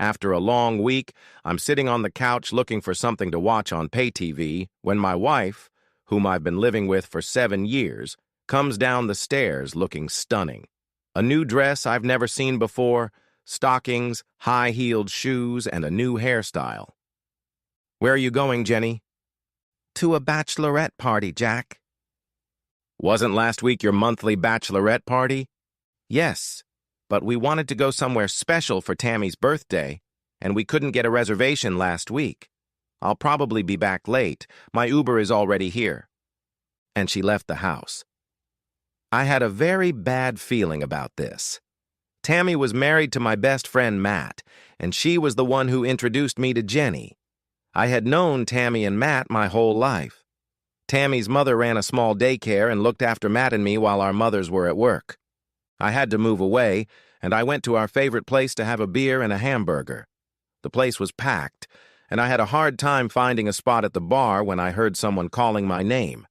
After a long week, I'm sitting on the couch looking for something to watch on pay TV when my wife, whom I've been living with for 7 years, comes down the stairs looking stunning. A new dress I've never seen before, stockings, high-heeled shoes, and a new hairstyle. "Where are you going, Jenny?" "To a bachelorette party, Jack." "Wasn't last week your monthly bachelorette party?" "Yes, but we wanted to go somewhere special for Tammy's birthday, and we couldn't get a reservation last week. I'll probably be back late. My Uber is already here." And she left the house. I had a very bad feeling about this. Tammy was married to my best friend Matt, and she was the one who introduced me to Jenny. I had known Tammy and Matt my whole life. Tammy's mother ran a small daycare and looked after Matt and me while our mothers were at work. I had to move away, and I went to our favorite place to have a beer and a hamburger. The place was packed, and I had a hard time finding a spot at the bar when I heard someone calling my name.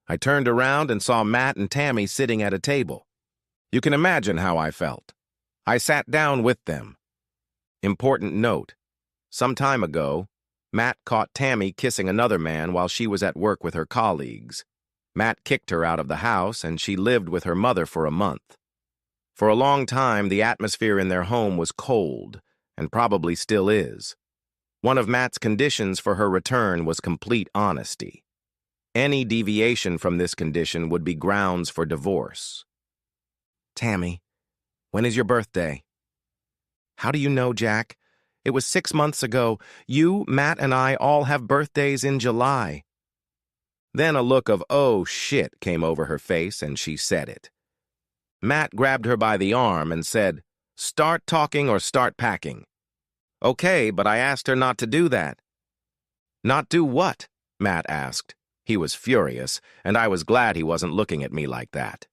I turned around and saw Matt and Tammy sitting at a table. You can imagine how I felt. I sat down with them. Important note: some time ago, Matt caught Tammy kissing another man while she was at work with her colleagues. Matt kicked her out of the house, and she lived with her mother for a month. For a long time, the atmosphere in their home was cold, and probably still is. One of Matt's conditions for her return was complete honesty. Any deviation from this condition would be grounds for divorce. "Tammy, when is your birthday?" "How do you know, Jack? It was 6 months ago. You, Matt, and I all have birthdays in July." Then a look of "oh shit" came over her face, and she said it. Matt grabbed her by the arm and said, "Start talking or start packing." "Okay, but I asked her not to do that." "Not do what?" Matt asked. He was furious, and I was glad he wasn't looking at me like that.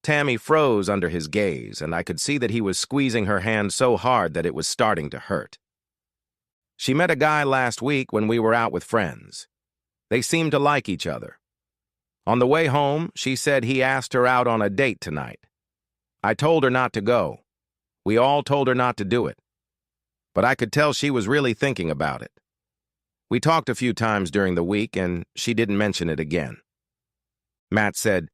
Tammy froze under his gaze, and I could see that he was squeezing her hand so hard that it was starting to hurt. "She met a guy last week when we were out with friends. They seemed to like each other. On the way home, she said he asked her out on a date tonight. I told her not to go. We all told her not to do it. But I could tell she was really thinking about it. We talked a few times during the week, and she didn't mention it again." Matt said,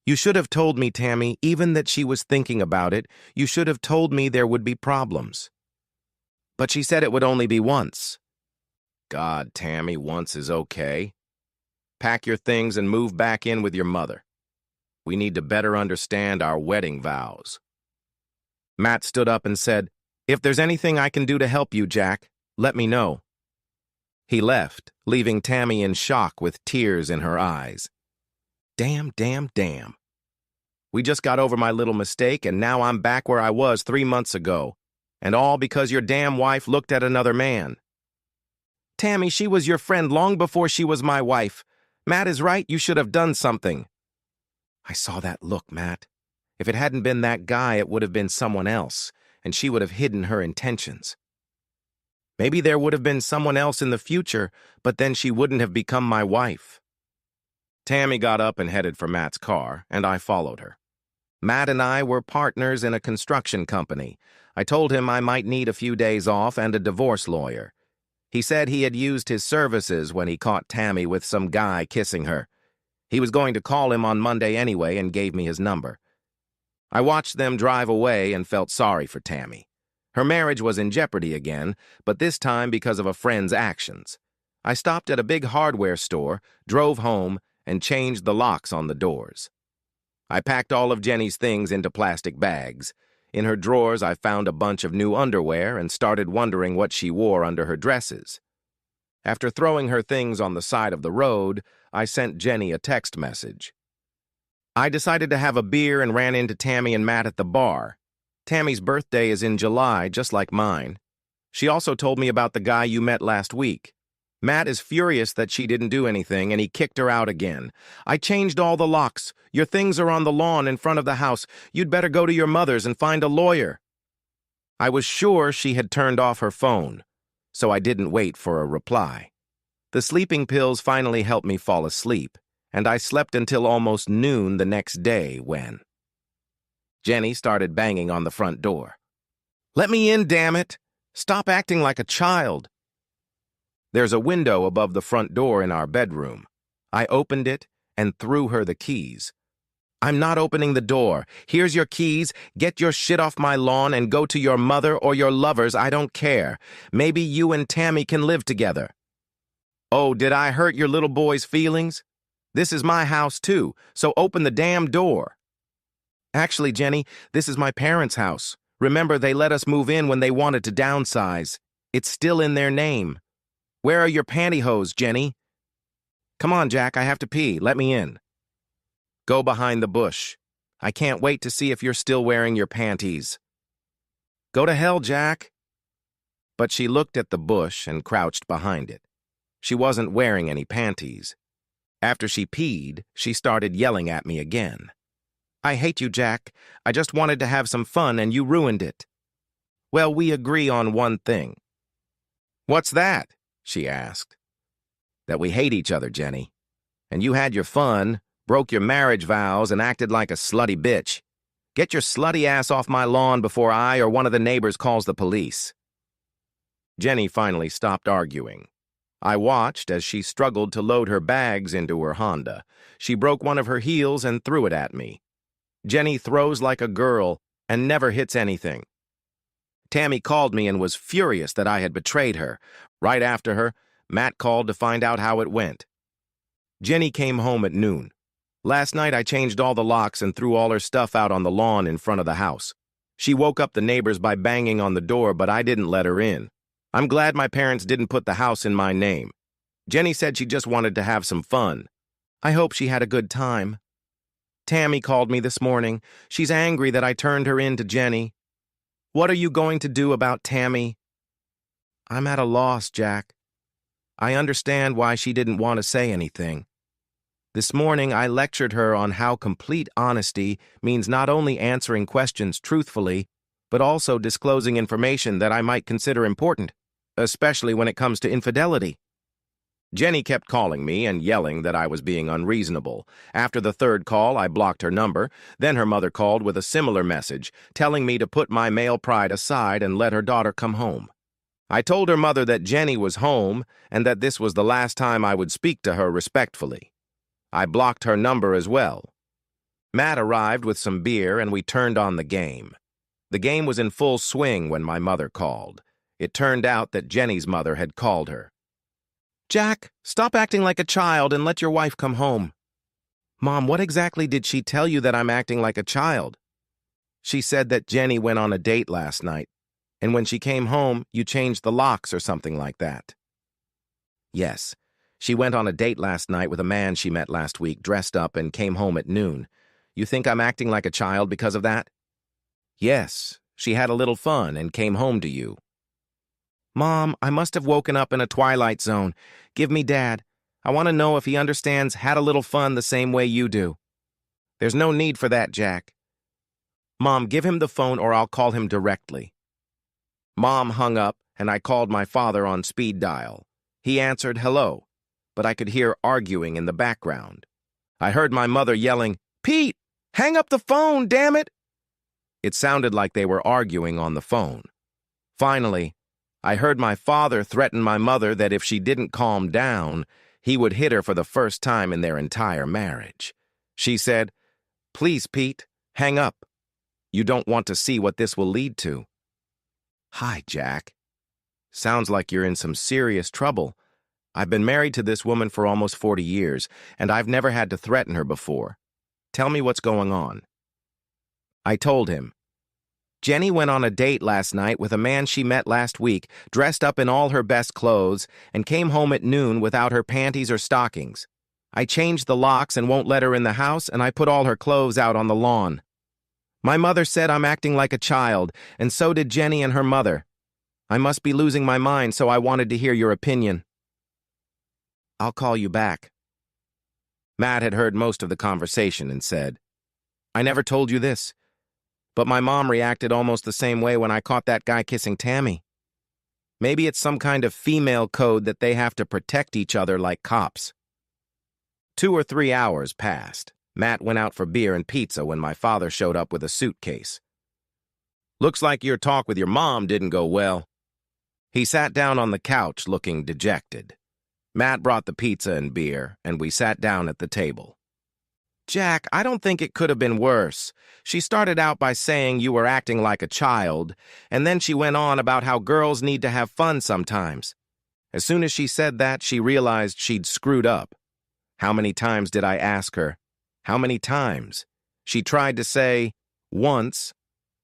"You should have told me, Tammy, even that she was thinking about it. You should have told me there would be problems." "But she said it would only be once." "God, Tammy, once is okay. Pack your things and move back in with your mother. We need to better understand our wedding vows." Matt stood up and said, "If there's anything I can do to help you, Jack, let me know." He left, leaving Tammy in shock with tears in her eyes. Damn, damn, damn. We just got over my little mistake, and now I'm back where I was 3 months ago, and all because your damn wife looked at another man. "Tammy, she was your friend long before she was my wife. Matt is right, you should have done something." I saw that look, Matt. If it hadn't been that guy, it would have been someone else, and she would have hidden her intentions. Maybe there would have been someone else in the future, but then she wouldn't have become my wife. Tammy got up and headed for Matt's car, and I followed her. Matt and I were partners in a construction company. I told him I might need a few days off and a divorce lawyer. He said he had used his services when he caught Tammy with some guy kissing her. He was going to call him on Monday anyway and gave me his number. I watched them drive away and felt sorry for Tammy. Her marriage was in jeopardy again, but this time because of a friend's actions. I stopped at a big hardware store, drove home, and changed the locks on the doors. I packed all of Jenny's things into plastic bags. In her drawers, I found a bunch of new underwear and started wondering what she wore under her dresses. After throwing her things on the side of the road, I sent Jenny a text message. I decided to have a beer and ran into Tammy and Matt at the bar. Tammy's birthday is in July, just like mine. She also told me about the guy you met last week. Matt is furious that she didn't do anything, and he kicked her out again. I changed all the locks. Your things are on the lawn in front of the house. You'd better go to your mother's and find a lawyer. I was sure she had turned off her phone, so I didn't wait for a reply. The sleeping pills finally helped me fall asleep, and I slept until almost noon the next day when Jenny started banging on the front door. "Let me in, damn it!" Stop acting like a child. There's a window above the front door in our bedroom. I opened it and threw her the keys. I'm not opening the door. Here's your keys. Get your shit off my lawn and go to your mother or your lovers. I don't care. Maybe you and Tammy can live together. Oh, did I hurt your little boy's feelings? This is my house too, so open the damn door. Actually, Jenny, this is my parents' house. Remember, they let us move in when they wanted to downsize. It's still in their name. Where are your pantyhose, Jenny? Come on, Jack, I have to pee. Let me in. Go behind the bush. I can't wait to see if you're still wearing your panties. Go to hell, Jack. But she looked at the bush and crouched behind it. She wasn't wearing any panties. After she peed, she started yelling at me again. I hate you, Jack. I just wanted to have some fun and you ruined it. Well, we agree on one thing. What's that? She asked. That we hate each other, Jenny. And you had your fun, broke your marriage vows, and acted like a slutty bitch. Get your slutty ass off my lawn before I or one of the neighbors calls the police. Jenny finally stopped arguing. I watched as she struggled to load her bags into her Honda. She broke one of her heels and threw it at me. Jenny throws like a girl and never hits anything. Tammy called me and was furious that I had betrayed her. Right after her, Matt called to find out how it went. Jenny came home at noon. Last night I changed all the locks and threw all her stuff out on the lawn in front of the house. She woke up the neighbors by banging on the door, but I didn't let her in. I'm glad my parents didn't put the house in my name. Jenny said she just wanted to have some fun. I hope she had a good time. Tammy called me this morning. She's angry that I turned her in to Jenny. What are you going to do about Tammy? I'm at a loss, Jack. I understand why she didn't want to say anything. This morning I lectured her on how complete honesty means not only answering questions truthfully, but also disclosing information that I might consider important, especially when it comes to infidelity. Jenny kept calling me and yelling that I was being unreasonable. After the third call, I blocked her number. Then her mother called with a similar message, telling me to put my male pride aside and let her daughter come home. I told her mother that Jenny was home and that this was the last time I would speak to her respectfully. I blocked her number as well. Matt arrived with some beer and we turned on the game. The game was in full swing when my mother called. It turned out that Jenny's mother had called her. Jack, stop acting like a child and let your wife come home. Mom, what exactly did she tell you that I'm acting like a child? She said that Jenny went on a date last night, and when she came home, you changed the locks or something like that. Yes, she went on a date last night with a man she met last week, dressed up, and came home at noon. You think I'm acting like a child because of that? Yes, she had a little fun and came home to you. Mom, I must have woken up in a twilight zone. Give me Dad. I want to know if he understands had a little fun the same way you do. There's no need for that, Jack. Mom, give him the phone or I'll call him directly. Mom hung up and I called my father on speed dial. He answered hello, but I could hear arguing in the background. I heard my mother yelling, Pete, hang up the phone, damn it! It sounded like they were arguing on the phone. Finally, I heard my father threaten my mother that if she didn't calm down, he would hit her for the first time in their entire marriage. She said, Please, Pete, hang up. You don't want to see what this will lead to. Hi, Jack. Sounds like you're in some serious trouble. I've been married to this woman for almost 40 years, and I've never had to threaten her before. Tell me what's going on. I told him. Jenny went on a date last night with a man she met last week, dressed up in all her best clothes, and came home at noon without her panties or stockings. I changed the locks and won't let her in the house, and I put all her clothes out on the lawn. My mother said I'm acting like a child, and so did Jenny and her mother. I must be losing my mind, so I wanted to hear your opinion. I'll call you back. Matt had heard most of the conversation and said, I never told you this. But my mom reacted almost the same way when I caught that guy kissing Tammy. Maybe it's some kind of female code that they have to protect each other like cops. 2 or 3 hours passed. Matt went out for beer and pizza when my father showed up with a suitcase. Looks like your talk with your mom didn't go well. He sat down on the couch looking dejected. Matt brought the pizza and beer, and we sat down at the table. Jack, I don't think it could have been worse. She started out by saying you were acting like a child, and then she went on about how girls need to have fun sometimes. As soon as she said that, she realized she'd screwed up. How many times did I ask her? How many times? She tried to say, once.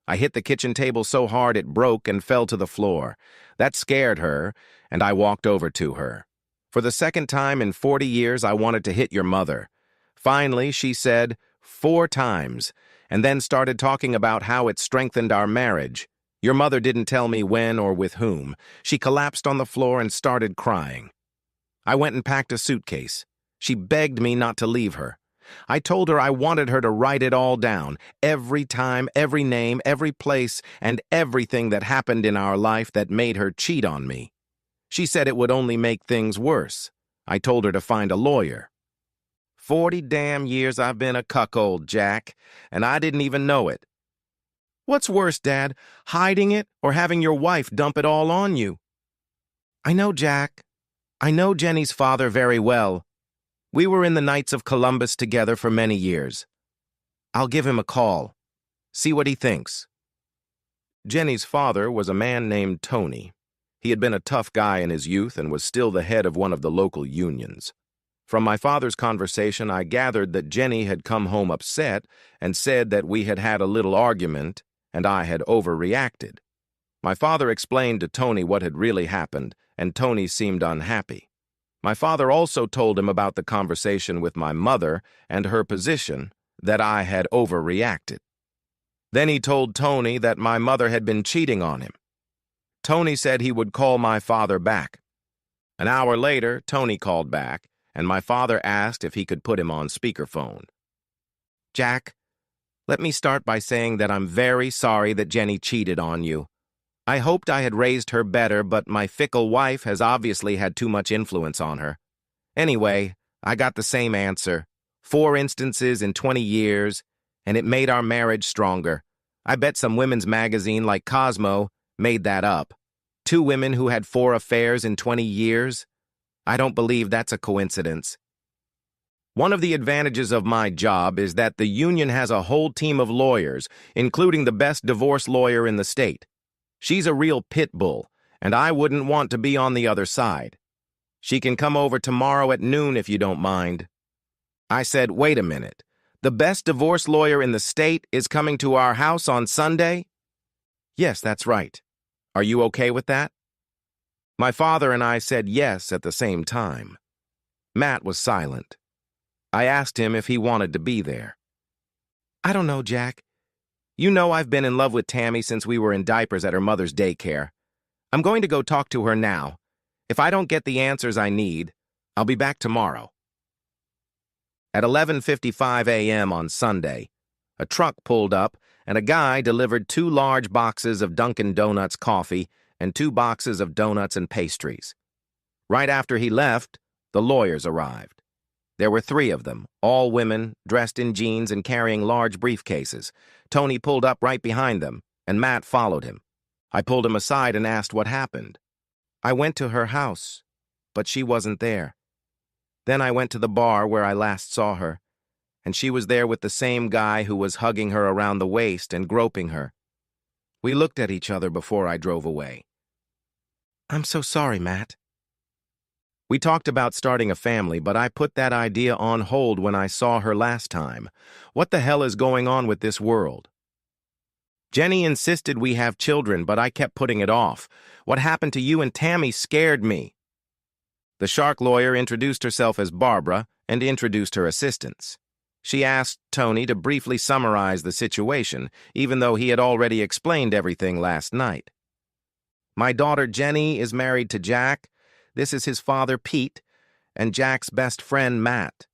I hit the kitchen table so hard it broke and fell to the floor. That scared her, and I walked over to her. For the second time in 40 years, I wanted to hit your mother. Finally, she said 4 times, and then started talking about how it strengthened our marriage. Your mother didn't tell me when or with whom. She collapsed on the floor and started crying. I went and packed a suitcase. She begged me not to leave her. I told her I wanted her to write it all down, every time, every name, every place, and everything that happened in our life that made her cheat on me. She said it would only make things worse. I told her to find a lawyer. 40 damn years I've been a cuckold, Jack, and I didn't even know it. What's worse, Dad, hiding it or having your wife dump it all on you? I know, Jack. I know Jenny's father very well. We were in the Knights of Columbus together for many years. I'll give him a call. See what he thinks. Jenny's father was a man named Tony. He had been a tough guy in his youth and was still the head of one of the local unions. From my father's conversation, I gathered that Jenny had come home upset and said that we had had a little argument and I had overreacted. My father explained to Tony what had really happened, and Tony seemed unhappy. My father also told him about the conversation with my mother and her position, that I had overreacted. Then he told Tony that my mother had been cheating on him. Tony said he would call my father back. An hour later, Tony called back, and my father asked if he could put him on speakerphone. Jack, let me start by saying that I'm very sorry that Jenny cheated on you. I hoped I had raised her better, but my fickle wife has obviously had too much influence on her. Anyway, I got the same answer. 4 instances in 20 years, and it made our marriage stronger. I bet some women's magazine like Cosmo made that up. 2 women who had 4 affairs in 20 years? I don't believe that's a coincidence. One of the advantages of my job is that the union has a whole team of lawyers, including the best divorce lawyer in the state. She's a real pit bull, and I wouldn't want to be on the other side. She can come over tomorrow at noon if you don't mind. I said, wait a minute. The best divorce lawyer in the state is coming to our house on Sunday? Yes, that's right. Are you okay with that? My father and I said yes at the same time. Matt was silent. I asked him if he wanted to be there. I don't know, Jack. You know I've been in love with Tammy since we were in diapers at her mother's daycare. I'm going to go talk to her now. If I don't get the answers I need, I'll be back tomorrow. At 11:55 a.m. on Sunday, a truck pulled up and a guy delivered 2 large boxes of Dunkin' Donuts coffee and 2 boxes of donuts and pastries. Right after he left, the lawyers arrived. There were 3 of them, all women, dressed in jeans and carrying large briefcases. Tony pulled up right behind them, and Matt followed him. I pulled him aside and asked what happened. I went to her house, but she wasn't there. Then I went to the bar where I last saw her, and she was there with the same guy who was hugging her around the waist and groping her. We looked at each other before I drove away. I'm so sorry, Matt. We talked about starting a family, but I put that idea on hold when I saw her last time. What the hell is going on with this world? Jenny insisted we have children, but I kept putting it off. What happened to you and Tammy scared me. The shark lawyer introduced herself as Barbara and introduced her assistants. She asked Tony to briefly summarize the situation, even though he had already explained everything last night. My daughter Jenny is married to Jack. This is his father, Pete, and Jack's best friend, Matt.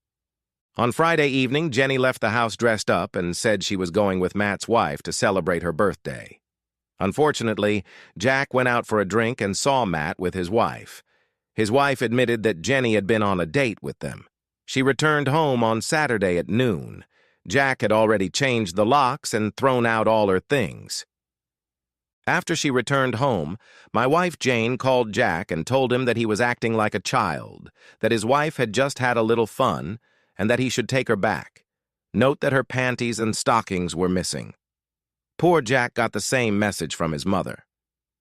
On Friday evening, Jenny left the house dressed up and said she was going with Matt's wife to celebrate her birthday. Unfortunately, Jack went out for a drink and saw Matt with his wife. His wife admitted that Jenny had been on a date with them. She returned home on Saturday at noon. Jack had already changed the locks and thrown out all her things. After she returned home, my wife Jane called Jack and told him that he was acting like a child, that his wife had just had a little fun, and that he should take her back. Note that her panties and stockings were missing. Poor Jack got the same message from his mother.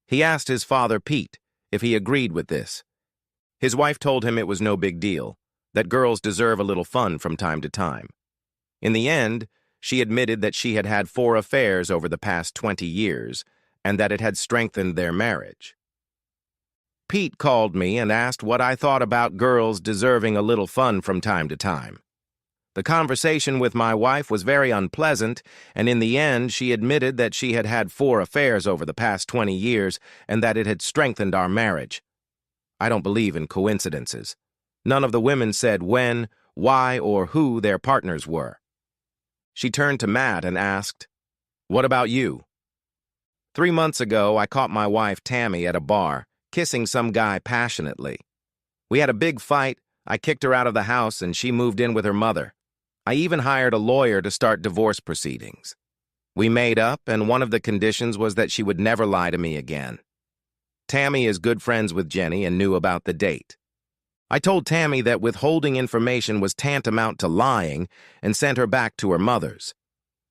He asked his father, Pete, if he agreed with this. His wife told him it was no big deal, that girls deserve a little fun from time to time. In the end, she admitted that she had had 4 affairs over the past 20 years, and that it had strengthened their marriage. Pete called me and asked what I thought about girls deserving a little fun from time to time. The conversation with my wife was very unpleasant, and in the end she admitted that she had had 4 affairs over the past 20 years and that it had strengthened our marriage. I don't believe in coincidences. None of the women said when, why, or who their partners were. She turned to Matt and asked, "What about you?" 3 months ago, I caught my wife Tammy at a bar, kissing some guy passionately. We had a big fight, I kicked her out of the house, and she moved in with her mother. I even hired a lawyer to start divorce proceedings. We made up, and one of the conditions was that she would never lie to me again. Tammy is good friends with Jenny and knew about the date. I told Tammy that withholding information was tantamount to lying and sent her back to her mother's.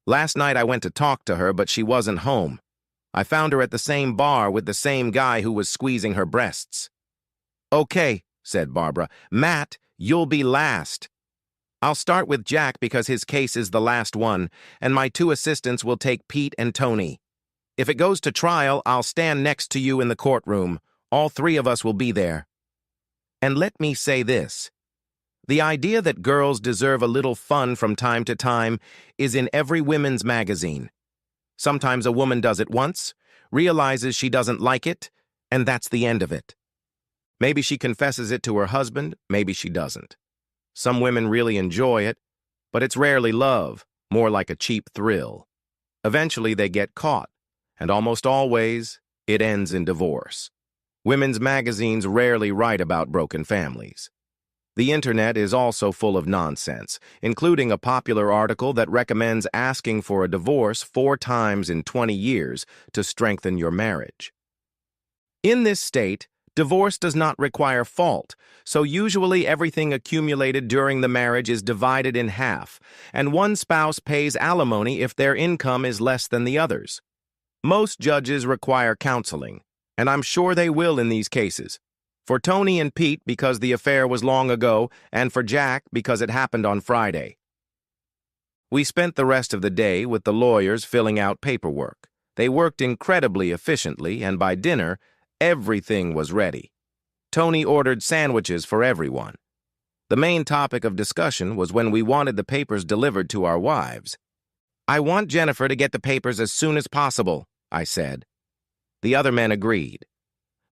Last night I went to talk to her, but she wasn't home. I found her at the same bar with the same guy who was squeezing her breasts. "Okay," said Barbara. "Matt, you'll be last. I'll start with Jack because his case is the last one, and my 2 assistants will take Pete and Tony. If it goes to trial, I'll stand next to you in the courtroom. All 3 of us will be there. And let me say this. The idea that girls deserve a little fun from time to time is in every women's magazine. Sometimes a woman does it once, realizes she doesn't like it, and that's the end of it. Maybe she confesses it to her husband, maybe she doesn't. Some women really enjoy it, but it's rarely love, more like a cheap thrill. Eventually they get caught, and almost always it ends in divorce. Women's magazines rarely write about broken families. The internet is also full of nonsense, including a popular article that recommends asking for a divorce 4 times in 20 years to strengthen your marriage. In this state, divorce does not require fault, so usually everything accumulated during the marriage is divided in half, and one spouse pays alimony if their income is less than the other's. Most judges require counseling, and I'm sure they will in these cases. For Tony and Pete because the affair was long ago, and for Jack because it happened on Friday. We spent the rest of the day with the lawyers filling out paperwork. They worked incredibly efficiently, and by dinner, everything was ready. Tony ordered sandwiches for everyone. The main topic of discussion was when we wanted the papers delivered to our wives. "I want Jennifer to get the papers as soon as possible," I said. The other men agreed.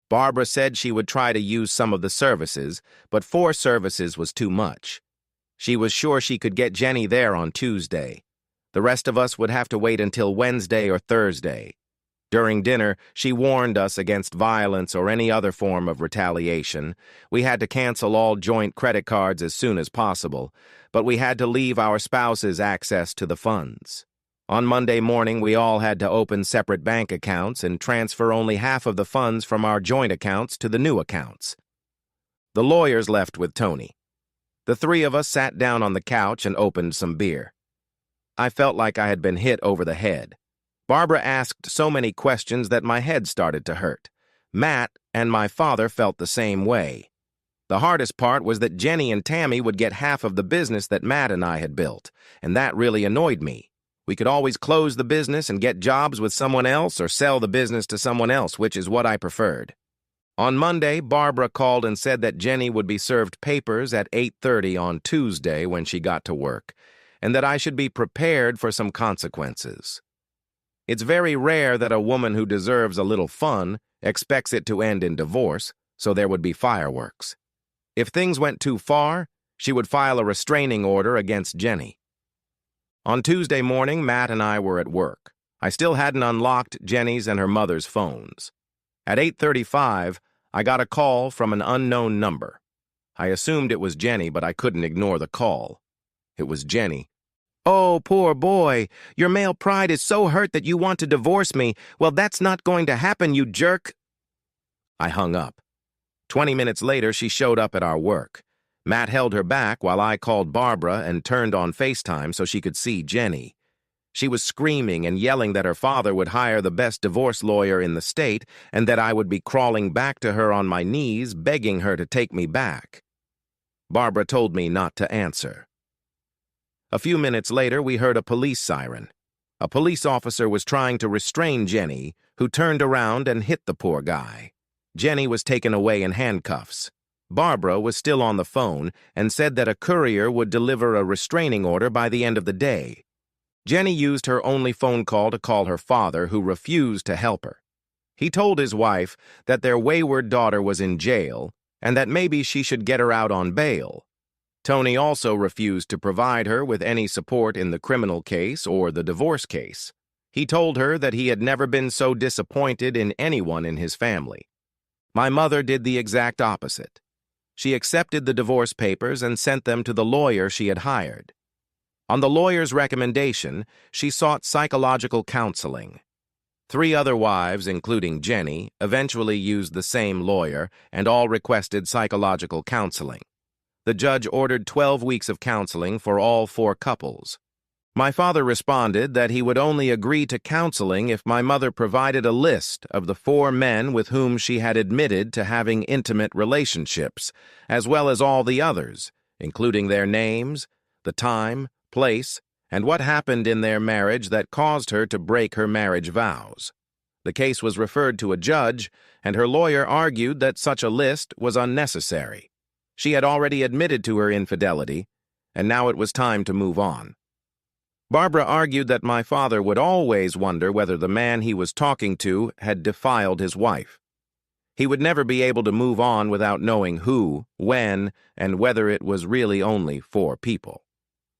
Barbara said she would try to use some of the services, but 4 services was too much. She was sure she could get Jenny there on Tuesday. The rest of us would have to wait until Wednesday or Thursday. During dinner, she warned us against violence or any other form of retaliation. We had to cancel all joint credit cards as soon as possible, but we had to leave our spouses access to the funds. On Monday morning, we all had to open separate bank accounts and transfer only half of the funds from our joint accounts to the new accounts. The lawyers left with Tony. The 3 of us sat down on the couch and opened some beer. I felt like I had been hit over the head. Barbara asked so many questions that my head started to hurt. Matt and my father felt the same way. The hardest part was that Jenny and Tammy would get half of the business that Matt and I had built, and that really annoyed me. We could always close the business and get jobs with someone else or sell the business to someone else, which is what I preferred. On Monday, Barbara called and said that Jenny would be served papers at 8:30 on Tuesday when she got to work, and that I should be prepared for some consequences. It's very rare that a woman who deserves a little fun expects it to end in divorce, so there would be fireworks. If things went too far, she would file a restraining order against Jenny. On Tuesday morning, Matt and I were at work. I still hadn't unlocked Jenny's and her mother's phones. At 8:35, I got a call from an unknown number. I assumed it was Jenny, but I couldn't ignore the call. It was Jenny. Oh, poor boy. Your male pride is so hurt that you want to divorce me. Well, that's not going to happen, you jerk. I hung up. 20 minutes later, she showed up at our work. Matt held her back while I called Barbara and turned on FaceTime so she could see Jenny. She was screaming and yelling that her father would hire the best divorce lawyer in the state and that I would be crawling back to her on my knees, begging her to take me back. Barbara told me not to answer. A few minutes later, we heard a police siren. A police officer was trying to restrain Jenny, who turned around and hit the poor guy. Jenny was taken away in handcuffs. Barbara was still on the phone and said that a courier would deliver a restraining order by the end of the day. Jenny used her only phone call to call her father, who refused to help her. He told his wife that their wayward daughter was in jail and that maybe she should get her out on bail. Tony also refused to provide her with any support in the criminal case or the divorce case. He told her that he had never been so disappointed in anyone in his family. My mother did the exact opposite. She accepted the divorce papers and sent them to the lawyer she had hired. On the lawyer's recommendation, she sought psychological counseling. 3 other wives, including Jenny, eventually used the same lawyer and all requested psychological counseling. The judge ordered 12 weeks of counseling for all 4 couples. My father responded that he would only agree to counseling if my mother provided a list of the 4 men with whom she had admitted to having intimate relationships, as well as all the others, including their names, the time, place, and what happened in their marriage that caused her to break her marriage vows. The case was referred to a judge, and her lawyer argued that such a list was unnecessary. She had already admitted to her infidelity, and now it was time to move on. Barbara argued that my father would always wonder whether the man he was talking to had defiled his wife. He would never be able to move on without knowing who, when, and whether it was really only 4 people.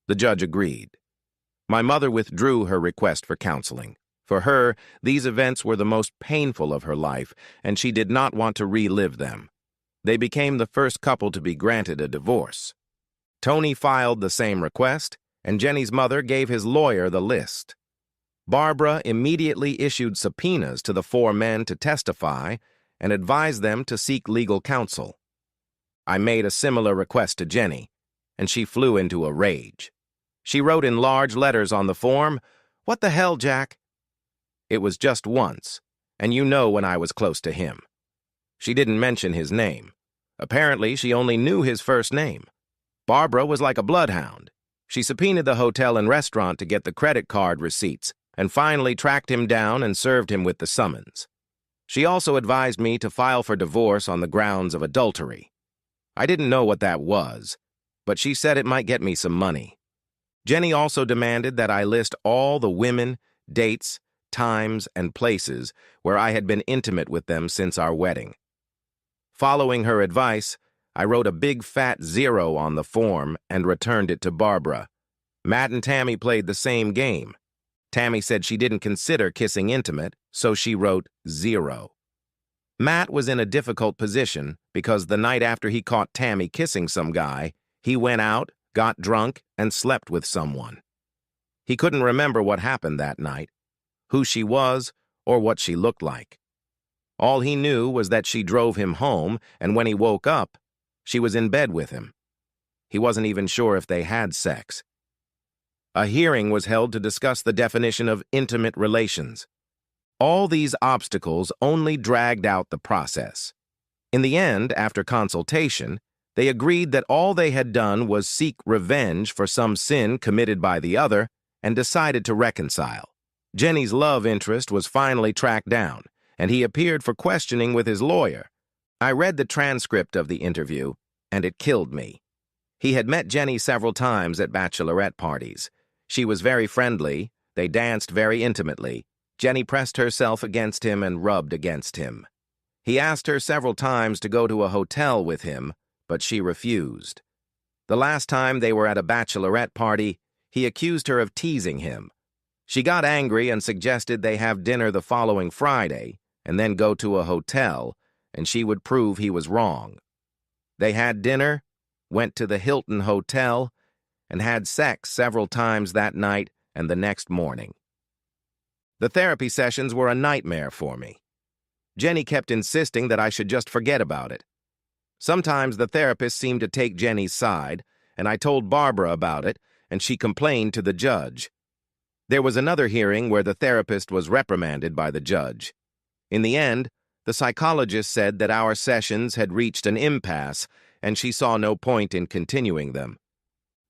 The judge agreed. My mother withdrew her request for counseling. For her, these events were the most painful of her life, and she did not want to relive them. They became the first couple to be granted a divorce. Tony filed the same request, and Jenny's mother gave his lawyer the list. Barbara immediately issued subpoenas to the 4 men to testify and advised them to seek legal counsel. I made a similar request to Jenny, and she flew into a rage. She wrote in large letters on the form, "What the hell, Jack?" It was just once, and you know when I was close to him. She didn't mention his name. Apparently, she only knew his first name. Barbara was like a bloodhound. She subpoenaed the hotel and restaurant to get the credit card receipts, and finally tracked him down and served him with the summons. She also advised me to file for divorce on the grounds of adultery. I didn't know what that was, but she said it might get me some money. Jenny also demanded that I list all the women, dates, times, and places where I had been intimate with them since our wedding. Following her advice, I wrote a big fat 0 on the form and returned it to Barbara. Matt and Tammy played the same game. Tammy said she didn't consider kissing intimate, so she wrote 0. Matt was in a difficult position because the night after he caught Tammy kissing some guy, he went out, got drunk, and slept with someone. He couldn't remember what happened that night, who she was, or what she looked like. All he knew was that she drove him home, and when he woke up, she was in bed with him. He wasn't even sure if they had sex. A hearing was held to discuss the definition of intimate relations. All these obstacles only dragged out the process. In the end, after consultation, they agreed that all they had done was seek revenge for some sin committed by the other and decided to reconcile. Jenny's love interest was finally tracked down, and he appeared for questioning with his lawyer. I read the transcript of the interview, and it killed me. He had met Jenny several times at Bachelorette parties. She was very friendly. They danced very intimately. Jenny pressed herself against him and rubbed against him. He asked her several times to go to a hotel with him, but she refused. The last time they were at a Bachelorette party, he accused her of teasing him. She got angry and suggested they have dinner the following Friday and then go to a hotel, and she would prove he was wrong. They had dinner, went to the Hilton Hotel, and had sex several times that night and the next morning. The therapy sessions were a nightmare for me. Jenny kept insisting that I should just forget about it. Sometimes the therapist seemed to take Jenny's side, and I told Barbara about it, and she complained to the judge. There was another hearing where the therapist was reprimanded by the judge. In the end, the psychologist said that our sessions had reached an impasse, and she saw no point in continuing them.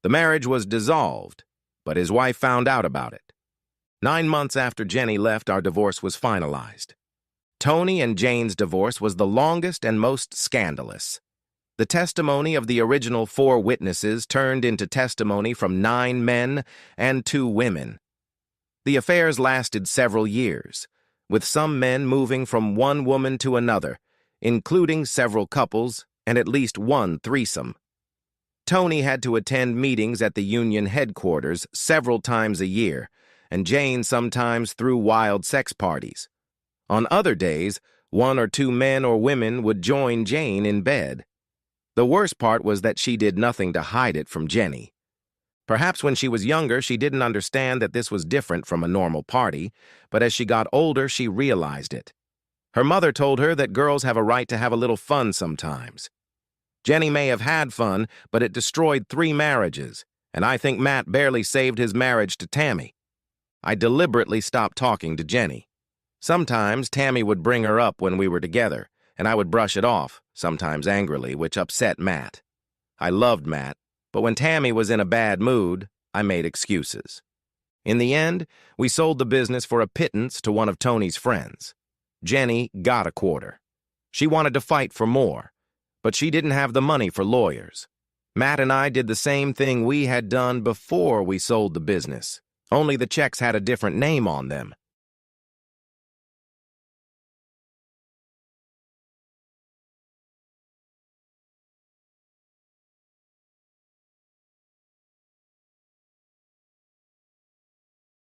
The marriage was dissolved, but his wife found out about it. 9 months after Jenny left, our divorce was finalized. Tony and Jane's divorce was the longest and most scandalous. The testimony of the original 4 witnesses turned into testimony from 9 men and 2 women. The affairs lasted several years, with some men moving from one woman to another, including several couples and at least one threesome. Tony had to attend meetings at the union headquarters several times a year, and Jane sometimes threw wild sex parties. On other days, 1 or 2 men or women would join Jane in bed. The worst part was that she did nothing to hide it from Jenny. Perhaps when she was younger, she didn't understand that this was different from a normal party, but as she got older, she realized it. Her mother told her that girls have a right to have a little fun sometimes. Jenny may have had fun, but it destroyed 3 marriages, and I think Matt barely saved his marriage to Tammy. I deliberately stopped talking to Jenny. Sometimes Tammy would bring her up when we were together, and I would brush it off, sometimes angrily, which upset Matt. I loved Matt, but when Tammy was in a bad mood, I made excuses. In the end, we sold the business for a pittance to one of Tony's friends. Jenny got a quarter. She wanted to fight for more, but she didn't have the money for lawyers. Matt and I did the same thing we had done before we sold the business, only the checks had a different name on them.